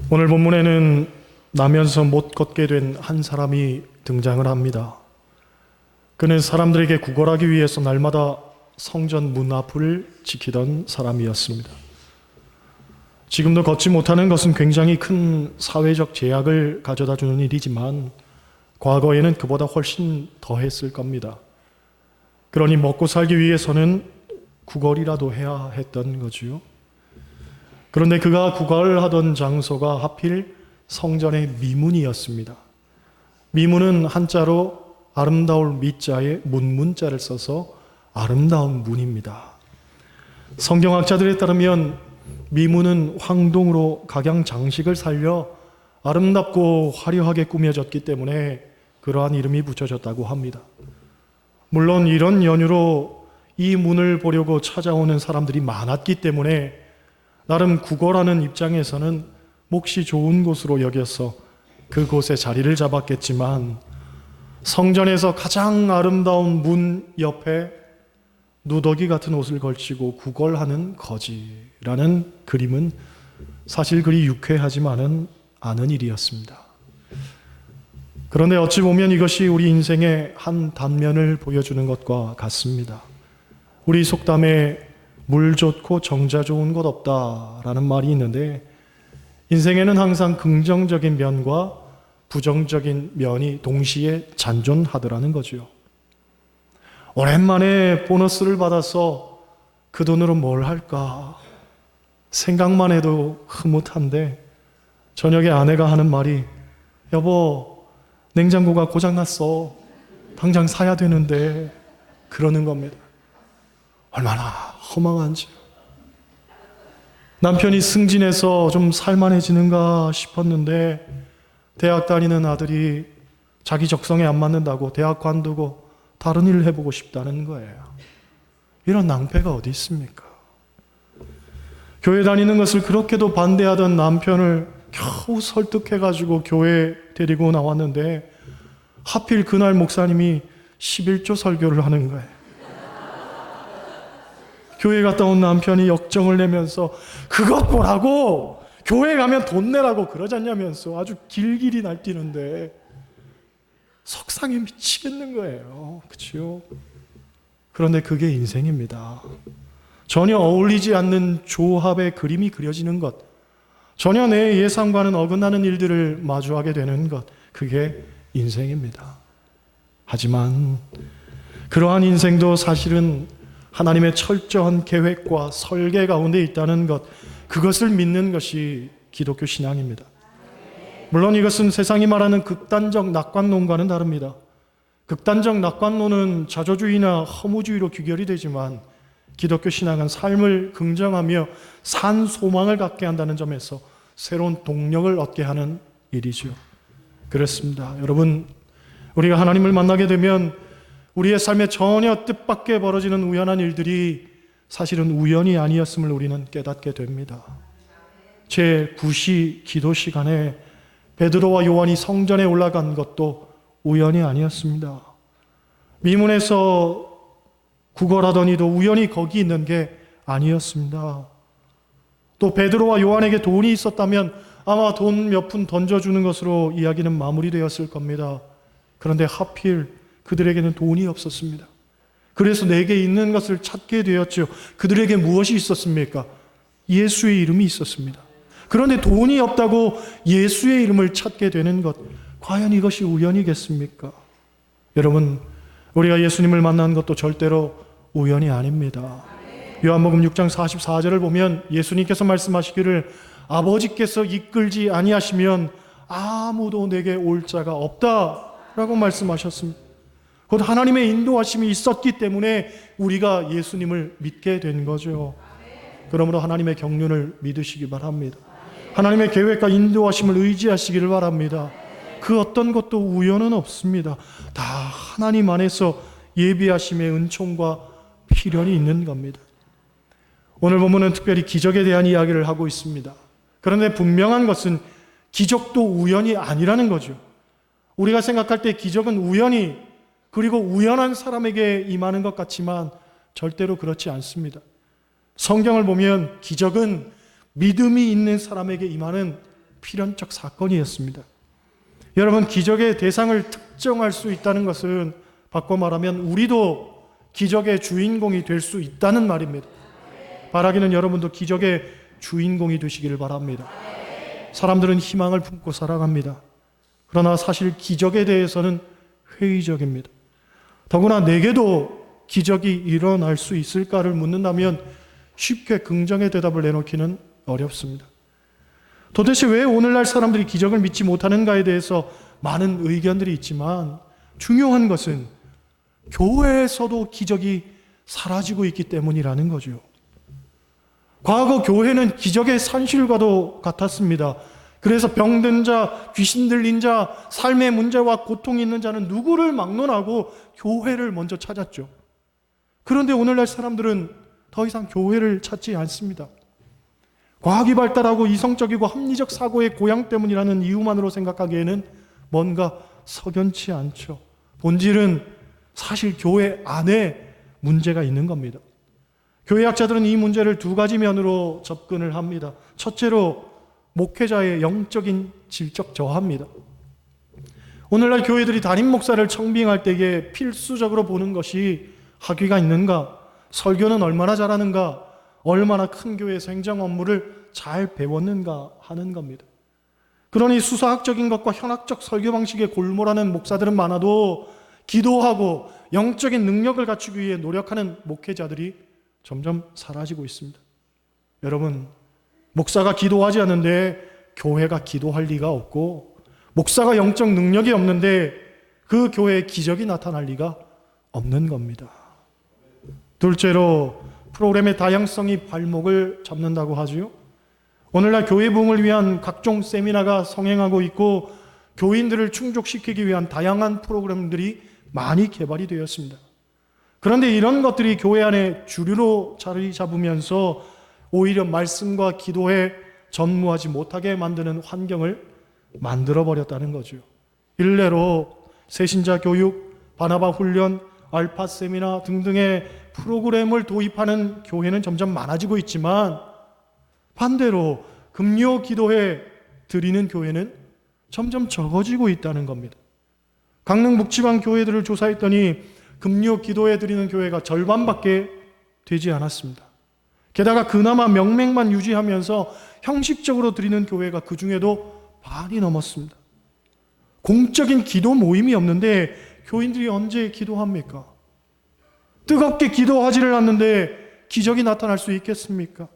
오늘 본문에는 나면서 못 걷게 된 한 사람이 등장을 합니다. 그는 사람들에게 구걸하기 위해서 날마다 성전 문 앞을 지키던 사람이었습니다. 지금도 걷지 못하는 것은 굉장히 큰 사회적 제약을 가져다 주는 일이지만 과거에는 그보다 훨씬 더했을 겁니다. 그러니 먹고 살기 위해서는 구걸이라도 해야 했던 거지요. 그런데 그가 구걸하던 장소가 하필 성전의 미문이었습니다. 미문은 한자로 아름다울 미자에 문문자를 써서 아름다운 문입니다. 성경학자들에 따르면 미문은 황동으로 각양 장식을 살려 아름답고 화려하게 꾸며졌기 때문에 그러한 이름이 붙여졌다고 합니다. 물론 이런 연유로 이 문을 보려고 찾아오는 사람들이 많았기 때문에 나름 구걸하는 입장에서는 몫이 좋은 곳으로 여겨서 그곳에 자리를 잡았겠지만 성전에서 가장 아름다운 문 옆에 누더기 같은 옷을 걸치고 구걸하는 거지라는 그림은 사실 그리 유쾌하지만은 않은 일이었습니다. 그런데 어찌 보면 이것이 우리 인생의 한 단면을 보여주는 것과 같습니다. 우리 속담에 물 좋고 정자 좋은 곳 없다라는 말이 있는데 인생에는 항상 긍정적인 면과 부정적인 면이 동시에 잔존하더라는 거죠. 오랜만에 보너스를 받아서 그 돈으로 뭘 할까 생각만 해도 흐뭇한데 저녁에 아내가 하는 말이 여보 냉장고가 고장났어 당장 사야 되는데 그러는 겁니다. 얼마나 허망한지. 남편이 승진해서 좀 살만해지는가 싶었는데 대학 다니는 아들이 자기 적성에 안 맞는다고 대학 관두고 다른 일을 해보고 싶다는 거예요. 이런 낭패가 어디 있습니까? 교회 다니는 것을 그렇게도 반대하던 남편을 겨우 설득해가지고 교회 데리고 나왔는데 하필 그날 목사님이 11조 설교를 하는 거예요. 교회 갔다 온 남편이 역정을 내면서 그것 보라고 교회 가면 돈 내라고 그러지 않냐면서 아주 길길이 날뛰는데 속상해 미치겠는 거예요. 그렇죠? 그런데 그게 인생입니다. 전혀 어울리지 않는 조합의 그림이 그려지는 것, 전혀 내 예상과는 어긋나는 일들을 마주하게 되는 것, 그게 인생입니다. 하지만 그러한 인생도 사실은 하나님의 철저한 계획과 설계 가운데 있다는 것, 그것을 믿는 것이 기독교 신앙입니다. 물론 이것은 세상이 말하는 극단적 낙관론과는 다릅니다. 극단적 낙관론은 자조주의나 허무주의로 귀결이 되지만 기독교 신앙은 삶을 긍정하며 산 소망을 갖게 한다는 점에서 새로운 동력을 얻게 하는 일이죠. 그렇습니다. 여러분, 우리가 하나님을 만나게 되면 우리의 삶에 전혀 뜻밖의 벌어지는 우연한 일들이 사실은 우연이 아니었음을 우리는 깨닫게 됩니다. 제9시 기도 시간에 베드로와 요한이 성전에 올라간 것도 우연이 아니었습니다. 미문에서 구걸하더니도 우연히 거기 있는 게 아니었습니다. 또 베드로와 요한에게 돈이 있었다면 아마 돈 몇 푼 던져주는 것으로 이야기는 마무리되었을 겁니다. 그런데 하필 그들에게는 돈이 없었습니다. 그래서 내게 있는 것을 찾게 되었죠. 그들에게 무엇이 있었습니까? 예수의 이름이 있었습니다. 그런데 돈이 없다고 예수의 이름을 찾게 되는 것, 과연 이것이 우연이겠습니까? 여러분, 우리가 예수님을 만난 것도 절대로 우연이 아닙니다. 요한복음 6장 44절을 보면 예수님께서 말씀하시기를 아버지께서 이끌지 아니하시면 아무도 내게 올 자가 없다라고 말씀하셨습니다. 곧 하나님의 인도하심이 있었기 때문에 우리가 예수님을 믿게 된 거죠. 그러므로 하나님의 경륜을 믿으시기 바랍니다. 하나님의 계획과 인도하심을 의지하시기를 바랍니다. 그 어떤 것도 우연은 없습니다. 다 하나님 안에서 예비하심의 은총과 필연이 있는 겁니다. 오늘 본문은 특별히 기적에 대한 이야기를 하고 있습니다. 그런데 분명한 것은 기적도 우연이 아니라는 거죠. 우리가 생각할 때 기적은 우연히 그리고 우연한 사람에게 임하는 것 같지만 절대로 그렇지 않습니다. 성경을 보면 기적은 믿음이 있는 사람에게 임하는 필연적 사건이었습니다. 여러분, 기적의 대상을 특정할 수 있다는 것은 바꿔 말하면 우리도 기적의 주인공이 될 수 있다는 말입니다. 바라기는 여러분도 기적의 주인공이 되시기를 바랍니다. 사람들은 희망을 품고 살아갑니다. 그러나 사실 기적에 대해서는 회의적입니다. 더구나 내게도 기적이 일어날 수 있을까를 묻는다면 쉽게 긍정의 대답을 내놓기는 어렵습니다. 도대체 왜 오늘날 사람들이 기적을 믿지 못하는가에 대해서 많은 의견들이 있지만 중요한 것은 교회에서도 기적이 사라지고 있기 때문이라는 거죠. 과거 교회는 기적의 산실과도 같았습니다. 그래서 병든 자, 귀신 들린 자, 삶의 문제와 고통이 있는 자는 누구를 막론하고 교회를 먼저 찾았죠. 그런데 오늘날 사람들은 더 이상 교회를 찾지 않습니다. 과학이 발달하고 이성적이고 합리적 사고의 고양 때문이라는 이유만으로 생각하기에는 뭔가 석연치 않죠. 본질은 사실 교회 안에 문제가 있는 겁니다. 교회학자들은 이 문제를 두 가지 면으로 접근을 합니다. 첫째로 목회자의 영적인 질적 저하입니다. 오늘날 교회들이 담임 목사를 청빙할 때에 필수적으로 보는 것이 학위가 있는가, 설교는 얼마나 잘하는가, 얼마나 큰 교회에서 행정 업무를 잘 배웠는가 하는 겁니다. 그러니 수사학적인 것과 현학적 설교 방식에 골몰하는 목사들은 많아도 기도하고 영적인 능력을 갖추기 위해 노력하는 목회자들이 점점 사라지고 있습니다. 여러분, 목사가 기도하지 않는데 교회가 기도할 리가 없고, 목사가 영적 능력이 없는데 그 교회에 기적이 나타날 리가 없는 겁니다. 둘째로 프로그램의 다양성이 발목을 잡는다고 하죠. 오늘날 교회 부흥을 위한 각종 세미나가 성행하고 있고 교인들을 충족시키기 위한 다양한 프로그램들이 많이 개발이 되었습니다. 그런데 이런 것들이 교회 안에 주류로 자리 잡으면서 오히려 말씀과 기도에 전무하지 못하게 만드는 환경을 만들어버렸다는 거죠. 일례로 새신자 교육, 바나바 훈련, 알파 세미나 등등의 프로그램을 도입하는 교회는 점점 많아지고 있지만 반대로 금요 기도회 드리는 교회는 점점 적어지고 있다는 겁니다. 강릉 묵지방 교회들을 조사했더니 금요 기도회 드리는 교회가 절반밖에 되지 않았습니다. 게다가 그나마 명맥만 유지하면서 형식적으로 드리는 교회가 그 중에도 반이 넘었습니다. 공적인 기도 모임이 없는데 교인들이 언제 기도합니까? 뜨겁게 기도하지를 않는데 기적이 나타날 수 있겠습니까?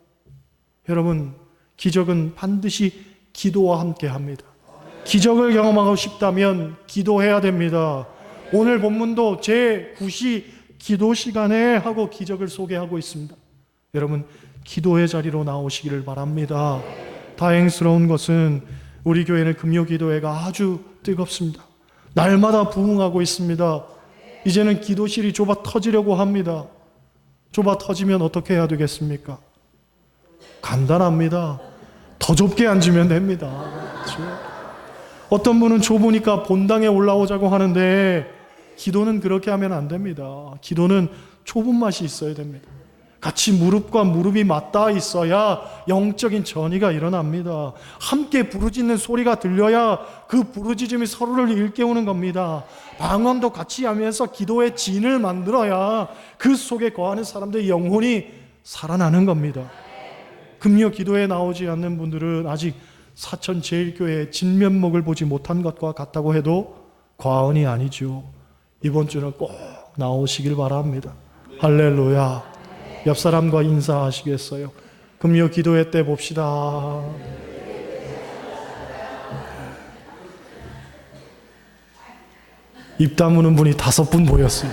여러분, 기적은 반드시 기도와 함께 합니다. 기적을 경험하고 싶다면 기도해야 됩니다. 오늘 본문도 제9시 기도 시간에 하고 기적을 소개하고 있습니다. 여러분, 기도의 자리로 나오시기를 바랍니다. 다행스러운 것은 우리 교회는 금요 기도회가 아주 뜨겁습니다. 날마다 부흥하고 있습니다. 이제는 기도실이 좁아 터지려고 합니다. 좁아 터지면 어떻게 해야 되겠습니까? 간단합니다. 더 좁게 앉으면 됩니다. 그렇죠? 어떤 분은 좁으니까 본당에 올라오자고 하는데 기도는 그렇게 하면 안 됩니다. 기도는 좁은 맛이 있어야 됩니다. 같이 무릎과 무릎이 맞닿아 있어야 영적인 전이가 일어납니다. 함께 부르짖는 소리가 들려야 그 부르짖음이 서로를 일깨우는 겁니다. 방언도 같이 하면서 기도의 진을 만들어야 그 속에 거하는 사람들의 영혼이 살아나는 겁니다. 금요 기도에 나오지 않는 분들은 아직 사천 제일교회의 진면목을 보지 못한 것과 같다고 해도 과언이 아니죠. 이번 주는 꼭 나오시길 바랍니다. 할렐루야. 옆 사람과 인사하시겠어요? 금요 기도회 때 봅시다. 입 다무는 분이 5분 보였어요.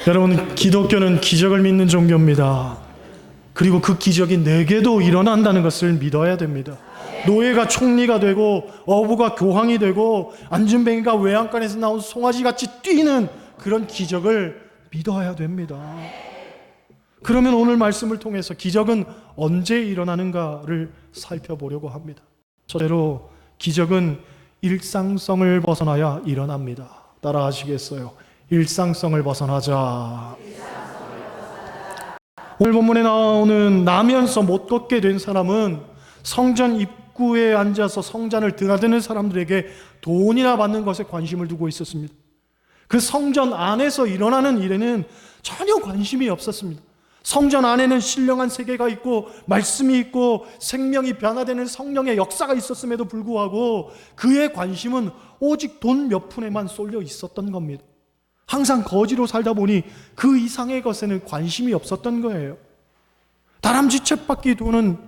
여러분, 기독교는 기적을 믿는 종교입니다. 그리고 그 기적이 내게도 일어난다는 것을 믿어야 됩니다. 노예가 총리가 되고 어부가 교황이 되고 안진뱅이가 외양간에서 나온 송아지같이 뛰는 그런 기적을 믿어야 됩니다. 그러면 오늘 말씀을 통해서 기적은 언제 일어나는가를 살펴보려고 합니다. 첫째로 기적은 일상성을 벗어나야 일어납니다. 따라 하시겠어요? 일상성을 벗어나자. 오늘 본문에 나오는 나면서 못 걷게 된 사람은 성전 입구에 앉아서 성전을 드나드는 사람들에게 돈이나 받는 것에 관심을 두고 있었습니다. 그 성전 안에서 일어나는 일에는 전혀 관심이 없었습니다. 성전 안에는 신령한 세계가 있고 말씀이 있고 생명이 변화되는 성령의 역사가 있었음에도 불구하고 그의 관심은 오직 돈 몇 푼에만 쏠려 있었던 겁니다. 항상 거지로 살다 보니 그 이상의 것에는 관심이 없었던 거예요. 다람쥐 쳇바퀴 도는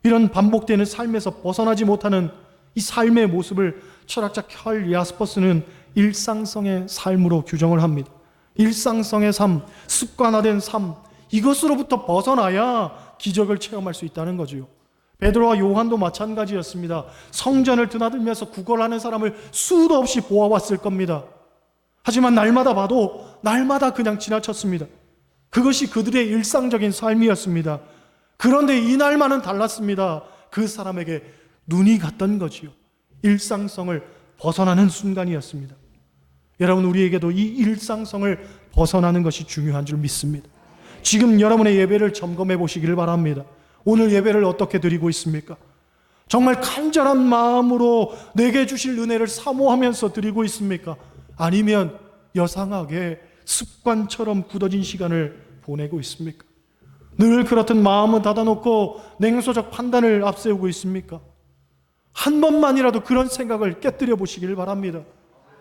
이런 반복되는 삶에서 벗어나지 못하는 이 삶의 모습을 철학자 컬 야스퍼스는 일상성의 삶으로 규정을 합니다. 일상성의 삶, 습관화된 삶, 이것으로부터 벗어나야 기적을 체험할 수 있다는 거죠. 베드로와 요한도 마찬가지였습니다. 성전을 드나들면서 구걸하는 사람을 수도 없이 보아왔을 겁니다. 하지만 날마다 봐도 날마다 그냥 지나쳤습니다. 그것이 그들의 일상적인 삶이었습니다. 그런데 이날만은 달랐습니다. 그 사람에게 눈이 갔던 거지요. 일상성을 벗어나는 순간이었습니다. 여러분, 우리에게도 이 일상성을 벗어나는 것이 중요한 줄 믿습니다. 지금 여러분의 예배를 점검해 보시기를 바랍니다. 오늘 예배를 어떻게 드리고 있습니까? 정말 간절한 마음으로 내게 주실 은혜를 사모하면서 드리고 있습니까? 아니면 여상하게 습관처럼 굳어진 시간을 보내고 있습니까? 늘 그렇듯 마음은 닫아놓고 냉소적 판단을 앞세우고 있습니까? 한 번만이라도 그런 생각을 깨뜨려 보시길 바랍니다.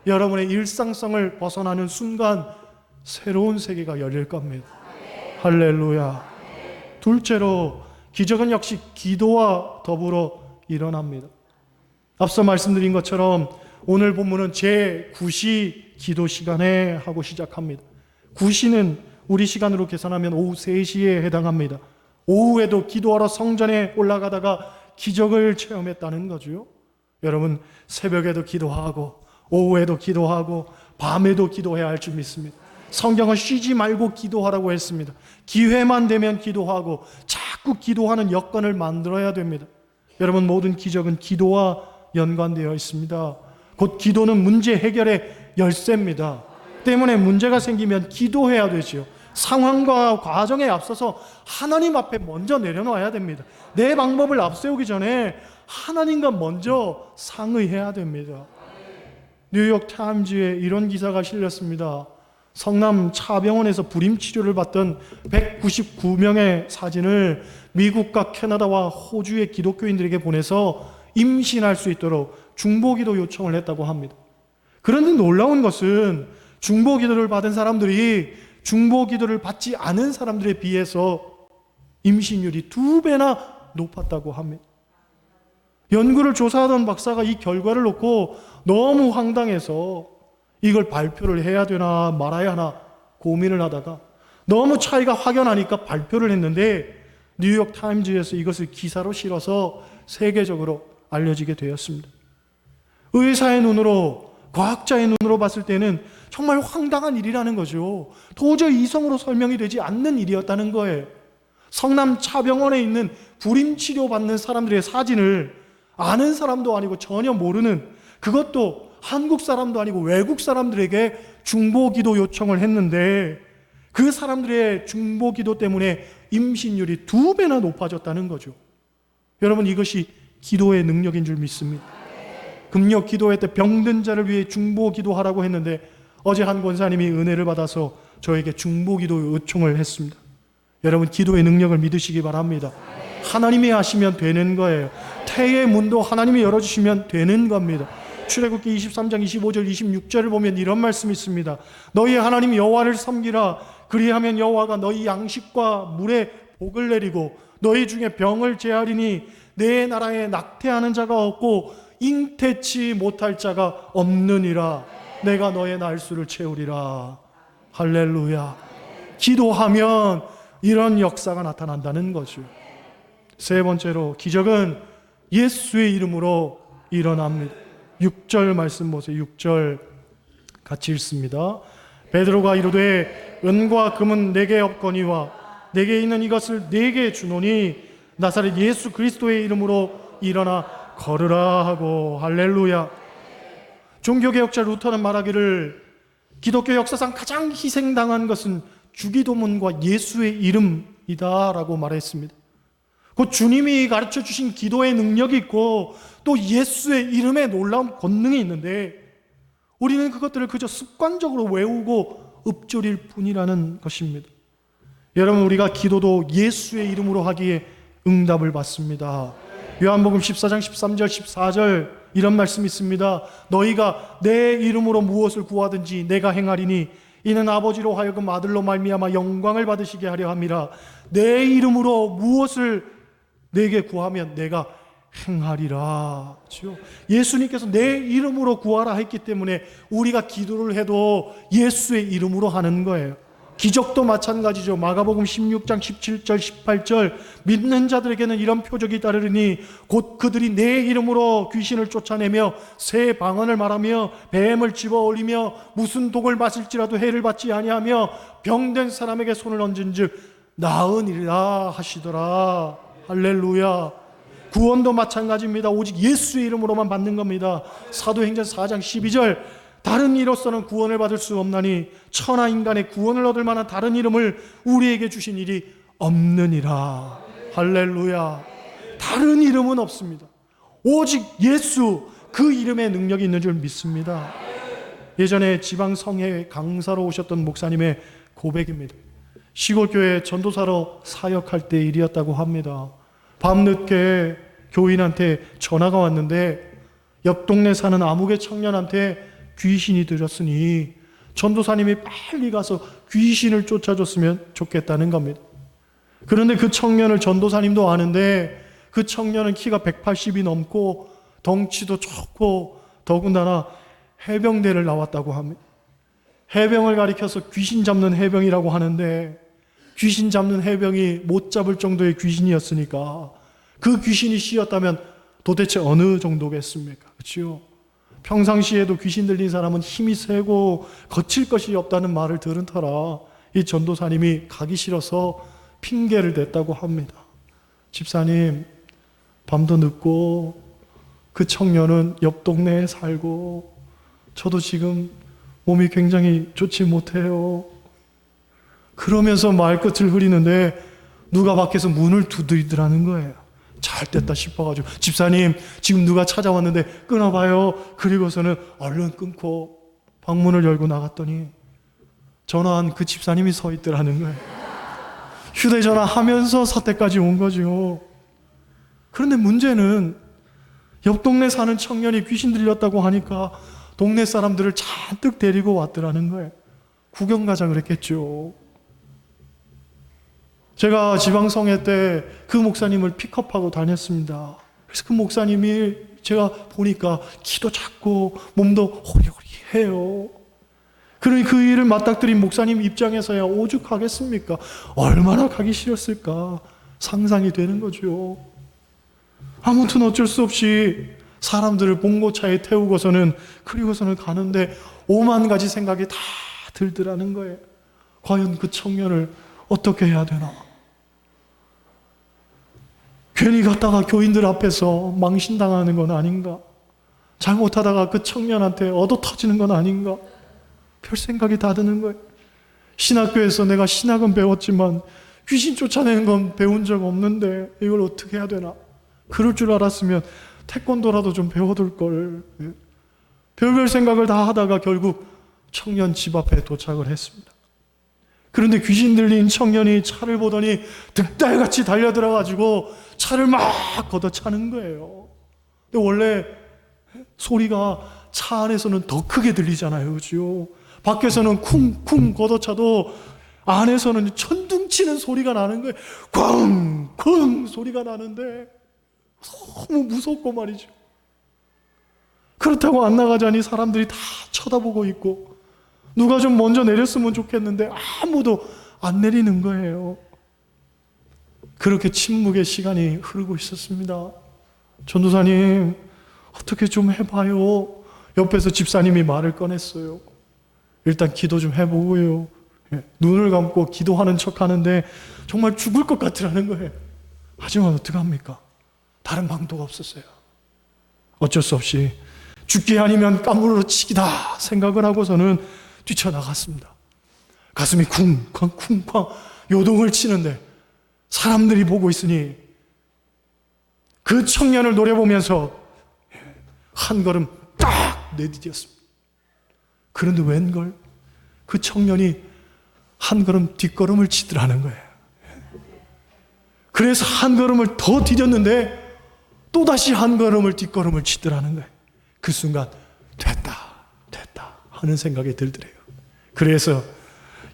여러분의 일상성을 벗어나는 순간 새로운 세계가 열릴 겁니다. 할렐루야. 둘째로 기적은 역시 기도와 더불어 일어납니다. 앞서 말씀드린 것처럼 오늘 본문은 제9시 기도 시간에 하고 시작합니다. 9시는 우리 시간으로 계산하면 오후 3시에 해당합니다. 오후에도 기도하러 성전에 올라가다가 기적을 체험했다는 거죠. 여러분, 새벽에도 기도하고 오후에도 기도하고 밤에도 기도해야 할 줄 믿습니다. 성경은 쉬지 말고 기도하라고 했습니다. 기회만 되면 기도하고 자꾸 기도하는 여건을 만들어야 됩니다. 여러분, 모든 기적은 기도와 연관되어 있습니다. 곧 기도는 문제 해결의 열쇠입니다. 때문에 문제가 생기면 기도해야 되죠. 상황과 과정에 앞서서 하나님 앞에 먼저 내려놔야 됩니다. 내 방법을 앞세우기 전에 하나님과 먼저 상의해야 됩니다. 뉴욕 타임즈에 이런 기사가 실렸습니다. 성남 차병원에서 불임 치료를 받던 199명의 사진을 미국과 캐나다와 호주의 기독교인들에게 보내서 임신할 수 있도록 중보기도 요청을 했다고 합니다. 그런데 놀라운 것은 중보기도를 받은 사람들이 중보기도를 받지 않은 사람들에 비해서 임신율이 2배나 높았다고 합니다. 연구를 조사하던 박사가 이 결과를 놓고 너무 황당해서 이걸 발표를 해야 되나 말아야 하나 고민을 하다가 너무 차이가 확연하니까 발표를 했는데 뉴욕 타임즈에서 이것을 기사로 실어서 세계적으로 알려지게 되었습니다. 의사의 눈으로, 과학자의 눈으로 봤을 때는 정말 황당한 일이라는 거죠. 도저히 이성으로 설명이 되지 않는 일이었다는 거예요. 성남 차병원에 있는 불임 치료받는 사람들의 사진을 아는 사람도 아니고 전혀 모르는, 그것도 한국 사람도 아니고 외국 사람들에게 중보기도 요청을 했는데 그 사람들의 중보기도 때문에 임신율이 2배나 높아졌다는 거죠. 여러분, 이것이 기도의 능력인 줄 믿습니다. 금요 기도회 때 병든 자를 위해 중보기도하라고 했는데 어제 한 권사님이 은혜를 받아서 저에게 중보기도 요청을 했습니다. 여러분, 기도의 능력을 믿으시기 바랍니다. 하나님이 하시면 되는 거예요. 태의 문도 하나님이 열어주시면 되는 겁니다. 출애굽기 23장 25절 26절을 보면 이런 말씀이 있습니다. 너희 하나님 여호와를 섬기라. 그리하면 여호와가 너희 양식과 물에 복을 내리고 너희 중에 병을 제하리니 내 나라에 낙태하는 자가 없고 잉태치 못할 자가 없느니라. 내가 너의 날수를 채우리라. 할렐루야. 기도하면 이런 역사가 나타난다는 거죠. 세 번째로 기적은 예수의 이름으로 일어납니다. 6절 말씀 보세요. 6절 같이 읽습니다. 베드로가 이르되 은과 금은 내게 없거니와 내게 있는 이것을 내게 주노니 나사렛 예수 그리스도의 이름으로 일어나 걸으라 하고. 할렐루야. 종교개혁자 루터는 말하기를 기독교 역사상 가장 희생당한 것은 주기도문과 예수의 이름이다 라고 말했습니다. 그 주님이 가르쳐 주신 기도의 능력이 있고 또 예수의 이름에 놀라운 권능이 있는데 우리는 그것들을 그저 습관적으로 외우고 읊조릴 뿐이라는 것입니다. 여러분, 우리가 기도도 예수의 이름으로 하기에 응답을 받습니다. 요한복음 14장 13절 14절 이런 말씀이 있습니다. 너희가 내 이름으로 무엇을 구하든지 내가 행하리니 이는 아버지로 하여금 아들로 말미암아 영광을 받으시게 하려 함이라. 내 이름으로 무엇을 내게 구하면 내가 행하리라. 그렇죠? 예수님께서 내 이름으로 구하라 했기 때문에 우리가 기도를 해도 예수의 이름으로 하는 거예요. 기적도 마찬가지죠. 마가복음 16장 17절 18절 믿는 자들에게는 이런 표적이 따르니 곧 그들이 내 이름으로 귀신을 쫓아내며 새 방언을 말하며 뱀을 집어올리며 무슨 독을 마실지라도 해를 받지 아니하며 병든 사람에게 손을 얹은즉 나으니라 하시더라. 할렐루야. 구원도 마찬가지입니다. 오직 예수의 이름으로만 받는 겁니다. 사도행전 4장 12절 다른 이로서는 구원을 받을 수 없나니 천하 인간의 구원을 얻을 만한 다른 이름을 우리에게 주신 일이 없느니라. 할렐루야. 다른 이름은 없습니다. 오직 예수, 그 이름의 능력이 있는 줄 믿습니다. 예전에 지방성회 강사로 오셨던 목사님의 고백입니다. 시골교회 전도사로 사역할 때 일이었다고 합니다. 밤늦게 교인한테 전화가 왔는데 옆 동네 사는 아무개 청년한테 귀신이 들었으니 전도사님이 빨리 가서 귀신을 쫓아줬으면 좋겠다는 겁니다. 그런데 그 청년을 전도사님도 아는데 그 청년은 키가 180이 넘고 덩치도 좋고 더군다나 해병대를 나왔다고 합니다. 해병을 가리켜서 귀신 잡는 해병이라고 하는데 귀신 잡는 해병이 못 잡을 정도의 귀신이었으니까 그 귀신이 씌었다면 도대체 어느 정도겠습니까? 그렇죠? 평상시에도 귀신 들린 사람은 힘이 세고 거칠 것이 없다는 말을 들은 터라 이 전도사님이 가기 싫어서 핑계를 댔다고 합니다. 집사님, 밤도 늦고 그 청년은 옆 동네에 살고 저도 지금 몸이 굉장히 좋지 못해요. 그러면서 말끝을 흐리는데 누가 밖에서 문을 두드리더라는 거예요. 잘 됐다 싶어가지고 집사님 지금 누가 찾아왔는데 끊어봐요. 그리고서는 얼른 끊고 방문을 열고 나갔더니 전화한 그 집사님이 서 있더라는 거예요. 휴대전화 하면서 사태까지 온 거죠. 그런데 문제는 옆 동네 사는 청년이 귀신 들렸다고 하니까 동네 사람들을 잔뜩 데리고 왔더라는 거예요. 구경 가자 그랬겠죠. 제가 지방성회 때 그 목사님을 픽업하고 다녔습니다. 그래서 그 목사님이 제가 보니까 키도 작고 몸도 호리호리해요. 그러니 그 일을 맞닥뜨린 목사님 입장에서야 오죽하겠습니까? 얼마나 가기 싫었을까 상상이 되는 거죠. 아무튼 어쩔 수 없이 사람들을 봉고차에 태우고서는 그리고서는 가는데 5만 가지 생각이 다 들더라는 거예요. 과연 그 청년을 어떻게 해야 되나? 괜히 갔다가 교인들 앞에서 망신당하는 건 아닌가? 잘못하다가 그 청년한테 얻어 터지는 건 아닌가? 별 생각이 다 드는 거예요. 신학교에서 내가 신학은 배웠지만 귀신 쫓아내는 건 배운 적 없는데 이걸 어떻게 해야 되나? 그럴 줄 알았으면 태권도라도 좀 배워둘 걸. 별별 생각을 다 하다가 결국 청년 집 앞에 도착을 했습니다. 그런데 귀신 들린 청년이 차를 보더니 득달같이 달려들어가지고 차를 막 걷어차는 거예요. 근데 원래 소리가 차 안에서는 더 크게 들리잖아요. 그렇죠? 밖에서는 쿵쿵 걷어차도 안에서는 천둥치는 소리가 나는 거예요. 쾅쿵 소리가 나는데 너무 무섭고 말이죠. 그렇다고 안 나가자니 사람들이 다 쳐다보고 있고 누가 좀 먼저 내렸으면 좋겠는데 아무도 안 내리는 거예요. 그렇게 침묵의 시간이 흐르고 있었습니다. 전도사님, 어떻게 좀 해봐요. 옆에서 집사님이 말을 꺼냈어요. 일단 기도 좀 해보고요. 눈을 감고 기도하는 척 하는데 정말 죽을 것 같으라는 거예요. 하지만 어떡합니까? 다른 방도가 없었어요. 어쩔 수 없이 죽기 아니면 까무러로 치기다 생각을 하고서는 뛰쳐나갔습니다. 가슴이 쿵쾅 쿵쾅 요동을 치는데 사람들이 보고 있으니 그 청년을 노려보면서 한 걸음 딱 내디뎠습니다. 그런데 웬걸 그 청년이 한 걸음 뒷걸음을 치더라는 거예요. 그래서 한 걸음을 더 디뎠는데 또다시 한 걸음을 뒷걸음을 치더라는 거예요. 그 순간 됐다 하는 생각이 들더래요. 그래서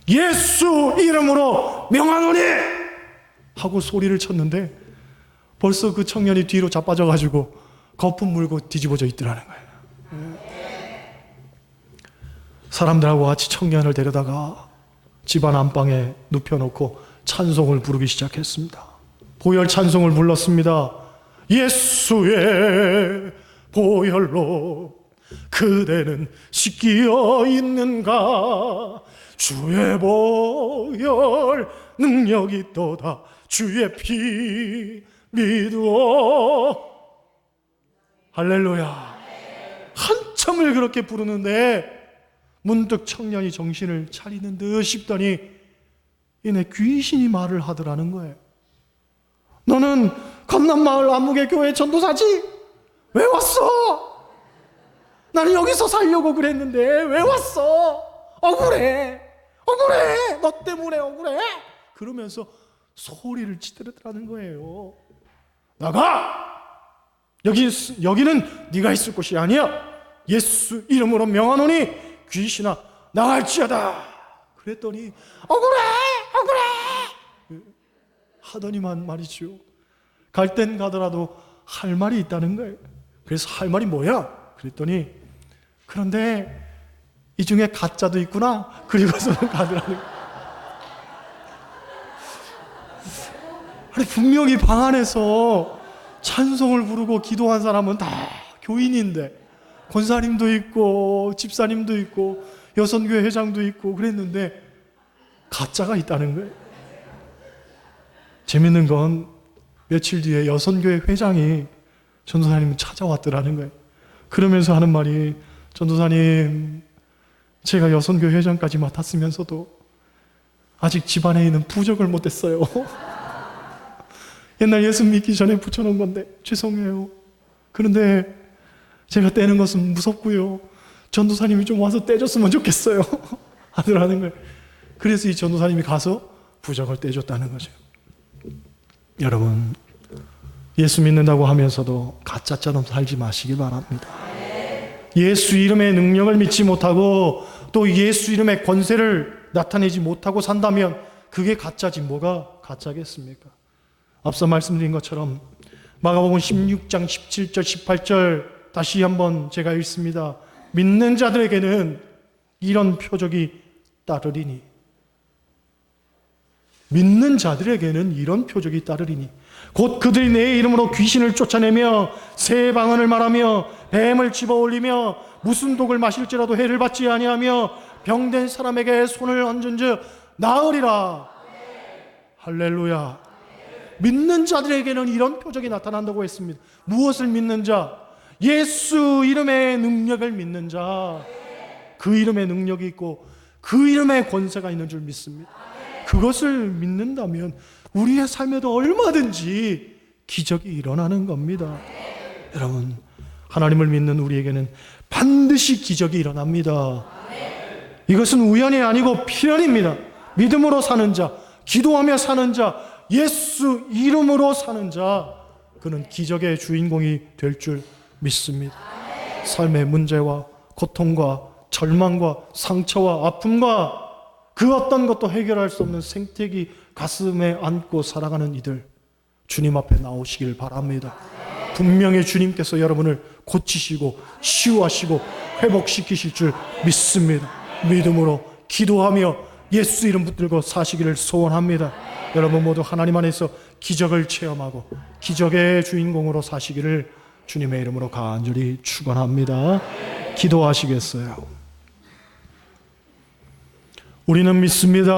예수 이름으로 명하노니 하고 소리를 쳤는데 벌써 그 청년이 뒤로 자빠져가지고 거품 물고 뒤집어져 있더라는 거예요. 사람들하고 같이 청년을 데려다가 집안 안방에 눕혀놓고 찬송을 부르기 시작했습니다. 보혈 찬송을 불렀습니다. 예수의 보혈로 그대는 씻기어 있는가. 주의 보혈 능력이 있도다. 주의 피 믿어. 할렐루야. 한참을 그렇게 부르는데 문득 청년이 정신을 차리는 듯 싶더니 이내 귀신이 말을 하더라는 거예요. 너는 감남마을 안무개 교회 전도사지? 왜 왔어? 나는 여기서 살려고 그랬는데 왜 왔어? 억울해. 너 때문에 억울해. 그러면서 소리를 지르더라는 거예요. 나가! 여기는 네가 있을 곳이 아니야. 예수 이름으로 명하노니 귀신아 나갈지어다. 그랬더니 억울해 하더니만 말이죠. 갈 땐 가더라도 할 말이 있다는 거예요. 그래서 할 말이 뭐야? 그랬더니 그런데 이 중에 가짜도 있구나. 그리고서는 가더라는 거예요. 아니 분명히 방 안에서 찬송을 부르고 기도한 사람은 다 교인인데 권사님도 있고 집사님도 있고 여선교회 회장도 있고 그랬는데 가짜가 있다는 거예요. 재밌는 건 며칠 뒤에 여선교회 회장이 전도사님을 찾아왔더라는 거예요. 그러면서 하는 말이 전도사님 제가 여선교회 회장까지 맡았으면서도 아직 집안에 있는 부적을 못했어요. 옛날 예수 믿기 전에 붙여놓은 건데 죄송해요. 그런데 제가 떼는 것은 무섭고요. 전도사님이 좀 와서 떼줬으면 좋겠어요. 하더라는 거예요. 그래서 이 전도사님이 가서 부적을 떼줬다는 거죠. 여러분 예수 믿는다고 하면서도 가짜처럼 살지 마시기 바랍니다. 예수 이름의 능력을 믿지 못하고 또 예수 이름의 권세를 나타내지 못하고 산다면 그게 가짜지 뭐가 가짜겠습니까? 앞서 말씀드린 것처럼 마가복음 16장 17절 18절 다시 한번 제가 읽습니다. 믿는 자들에게는 이런 표적이 따르리니 믿는 자들에게는 이런 표적이 따르리니 곧 그들이 내 이름으로 귀신을 쫓아내며 새 방언을 말하며 뱀을 집어올리며 무슨 독을 마실지라도 해를 받지 아니하며 병든 사람에게 손을 얹은즉 나으리라. 할렐루야. 믿는 자들에게는 이런 표적이 나타난다고 했습니다. 무엇을 믿는 자? 예수 이름의 능력을 믿는 자. 그 이름의 능력이 있고 그 이름의 권세가 있는 줄 믿습니다. 그것을 믿는다면 우리의 삶에도 얼마든지 기적이 일어나는 겁니다. 여러분 하나님을 믿는 우리에게는 반드시 기적이 일어납니다. 이것은 우연이 아니고 필연입니다. 믿음으로 사는 자, 기도하며 사는 자, 예수 이름으로 사는 자, 그는 기적의 주인공이 될 줄 믿습니다. 삶의 문제와 고통과 절망과 상처와 아픔과 그 어떤 것도 해결할 수 없는 생태기 가슴에 안고 살아가는 이들 주님 앞에 나오시길 바랍니다. 분명히 주님께서 여러분을 고치시고 치유하시고 회복시키실 줄 믿습니다. 믿음으로 기도하며 예수 이름 붙들고 사시기를 소원합니다. 여러분 모두 하나님 안에서 기적을 체험하고 기적의 주인공으로 사시기를 주님의 이름으로 간절히 축원합니다. 기도하시겠어요? 우리는 믿습니다.